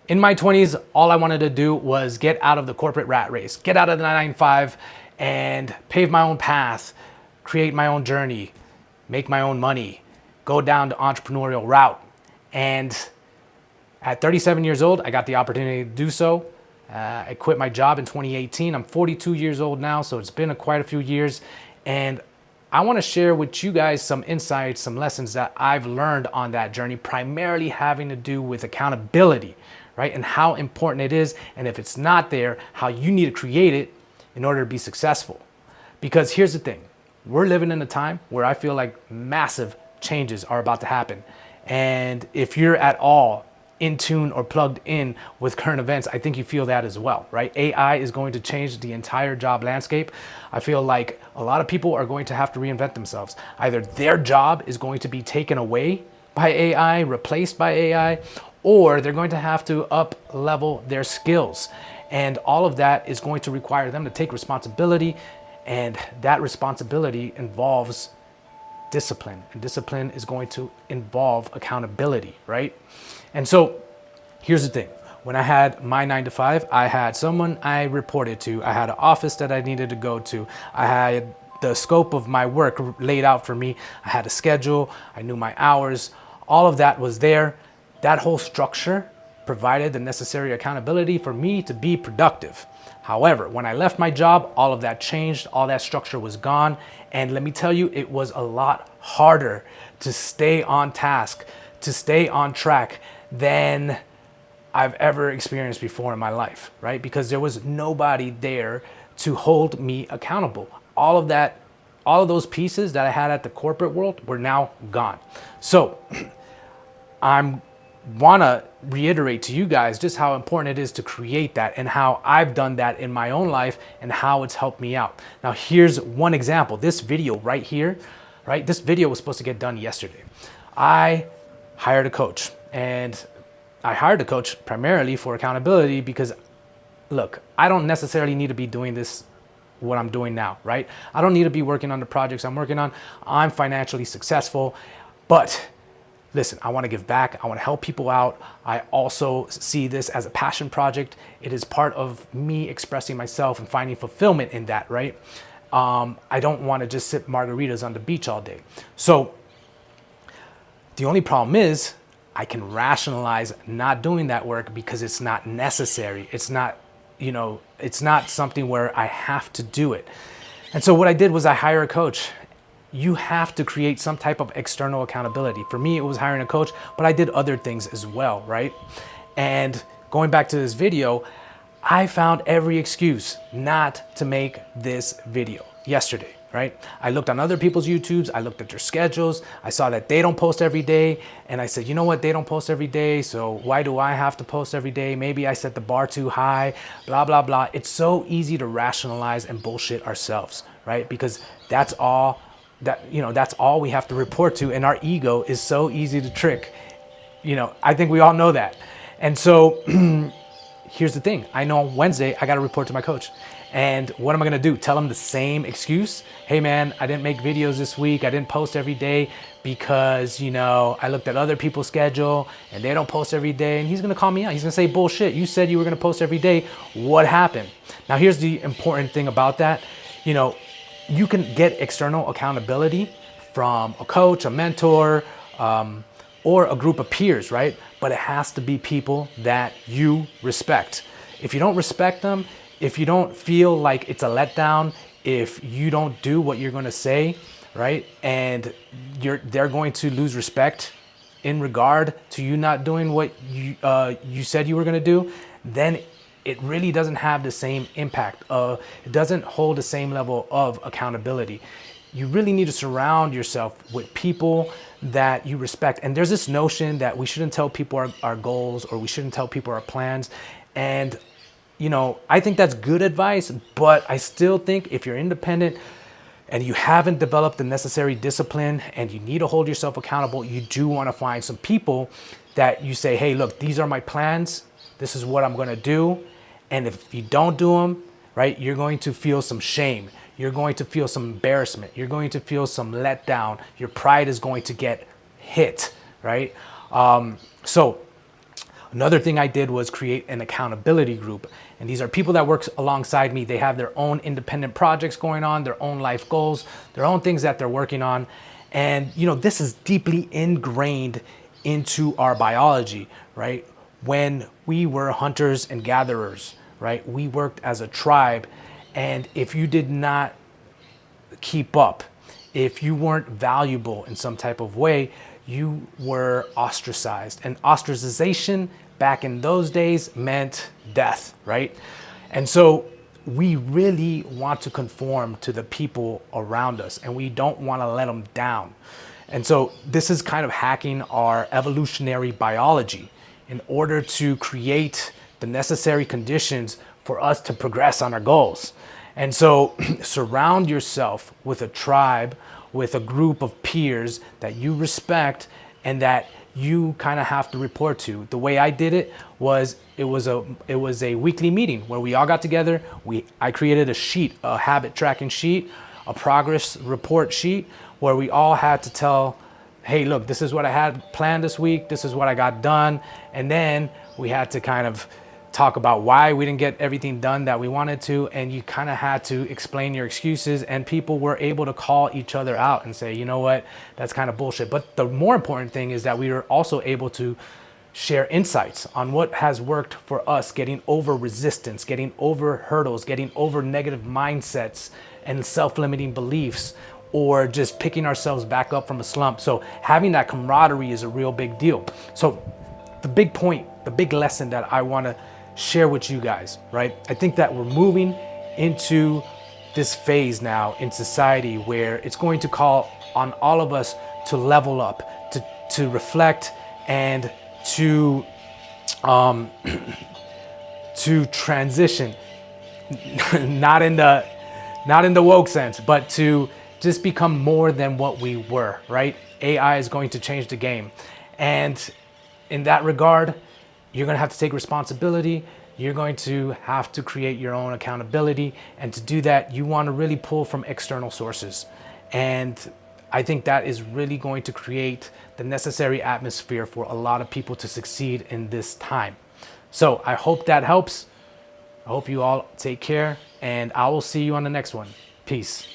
In my 20s, all I wanted to do was get out of the corporate rat race, get out of the 9 to 5 and pave my own path, create my own journey, make my own money, go down the entrepreneurial route. And at 37 years old, I got the opportunity to do so. I quit my job in 2018. I'm 42 years old now, so it's been quite a few years. And I want to share with you guys some insights, some lessons that I've learned on that journey, primarily having to do with accountability, right? And how important it is. And if it's not there, how you need to create it in order to be successful. Because here's the thing, we're living in a time where I feel like massive changes are about to happen. And if you're at all in tune or plugged in with current events, I think you feel that as well, right? AI is going to change the entire job landscape. I feel like a lot of people are going to have to reinvent themselves. Either their job is going to be taken away by AI, replaced by AI, or they're going to have to up level their skills. And all of that is going to require them to take responsibility. And that responsibility involves discipline. And discipline is going to involve accountability, right? And so here's the thing. When I had my 9 to 5, I had someone I reported to. I had an office that I needed to go to. I had the scope of my work laid out for me. I had a schedule. I knew my hours. All of that was there. That whole structure provided the necessary accountability for me to be productive. However, when I left my job, all of that changed. All that structure was gone. And let me tell you, it was a lot harder to stay on task, to stay on track than I've ever experienced before in my life, right? Because there was nobody there to hold me accountable. All of those pieces that I had at the corporate world were now gone. So I want to reiterate to you guys just how important it is to create that and how I've done that in my own life and how it's helped me out. Now, here's one example. This video right here, right? This video was supposed to get done yesterday. I hired a coach, and I hired a coach primarily for accountability because, look, I don't necessarily need to be doing this, what I'm doing now, right? I don't need to be working on the projects I'm working on. I'm financially successful, but listen, I want to give back. I want to help people out. I also see this as a passion project. It is part of me expressing myself and finding fulfillment in that, right? I don't want to just sip margaritas on the beach all day. So the only problem is I can rationalize not doing that work because it's not necessary. It's not, it's not something where I have to do it. And so what I did was I hired a coach. You have to create some type of external accountability. For me, it was hiring a coach, but I did other things as well, right? And going back to this video, I found every excuse not to make this video yesterday, right? I looked on other people's YouTubes, I looked at their schedules, I saw that they don't post every day, and I said, you know what, they don't post every day, so why do I have to post every day? Maybe I set the bar too high, blah, blah, blah. It's so easy to rationalize and bullshit ourselves, right? Because that's all we have to report to, and our ego is so easy to trick. I think we all know that. And so here's the thing. I know on Wednesday, I got to report to my coach. And what am I going to do? Tell him the same excuse? Hey man, I didn't make videos this week. I didn't post every day because, I looked at other people's schedule and they don't post every day. And he's going to call me out. He's going to say, bullshit. You said you were going to post every day. What happened? Now, here's the important thing about that. You can get external accountability from a coach, a mentor, or a group of peers, right? But it has to be people that you respect. If you don't respect them, if you don't feel like it's a letdown, if you don't do what you're going to say, right? And they're going to lose respect in regard to you not doing what you said you were going to do, then it really doesn't have the same impact. It doesn't hold the same level of accountability. You really need to surround yourself with people that you respect. And there's this notion that we shouldn't tell people our goals, or we shouldn't tell people our plans. And, I think that's good advice, but I still think if you're independent and you haven't developed the necessary discipline and you need to hold yourself accountable, you do want to find some people that you say, hey, look, these are my plans. This is what I'm going to do. And if you don't do them, right, you're going to feel some shame. You're going to feel some embarrassment. You're going to feel some letdown. Your pride is going to get hit, right? So Another thing I did was create an accountability group. And these are people that work alongside me. They have their own independent projects going on, their own life goals, their own things that they're working on. And, this is deeply ingrained into our biology, right? When we were hunters and gatherers, right? We worked as a tribe. And if you did not keep up, if you weren't valuable in some type of way, you were ostracized. And ostracization back in those days meant death, right? And so we really want to conform to the people around us, and we don't want to let them down. And so this is kind of hacking our evolutionary biology in order to create the necessary conditions for us to progress on our goals. And so surround yourself with a tribe, with a group of peers that you respect and that you kind of have to report to. The way I did it was it was a weekly meeting where we all got together. I created a sheet, a habit tracking sheet, a progress report sheet where we all had to tell, hey, look, this is what I had planned this week. This is what I got done. And then we had to kind of talk about why we didn't get everything done that we wanted to, and you kind of had to explain your excuses, and people were able to call each other out and say, you know what, that's kind of bullshit. But the more important thing is that we were also able to share insights on what has worked for us, getting over resistance, getting over hurdles, getting over negative mindsets and self-limiting beliefs, or just picking ourselves back up from a slump. So having that camaraderie is a real big deal. So the big point, the big lesson that I want to share with you guys, right? I think that we're moving into this phase now in society where it's going to call on all of us to level up, to reflect, and to to transition, not in the woke sense, but to just become more than what we were, right? AI is going to change the game. And in that regard, you're going to have to take responsibility. You're going to have to create your own accountability. And to do that, you want to really pull from external sources. And I think that is really going to create the necessary atmosphere for a lot of people to succeed in this time. So I hope that helps. I hope you all take care, and I will see you on the next one. Peace.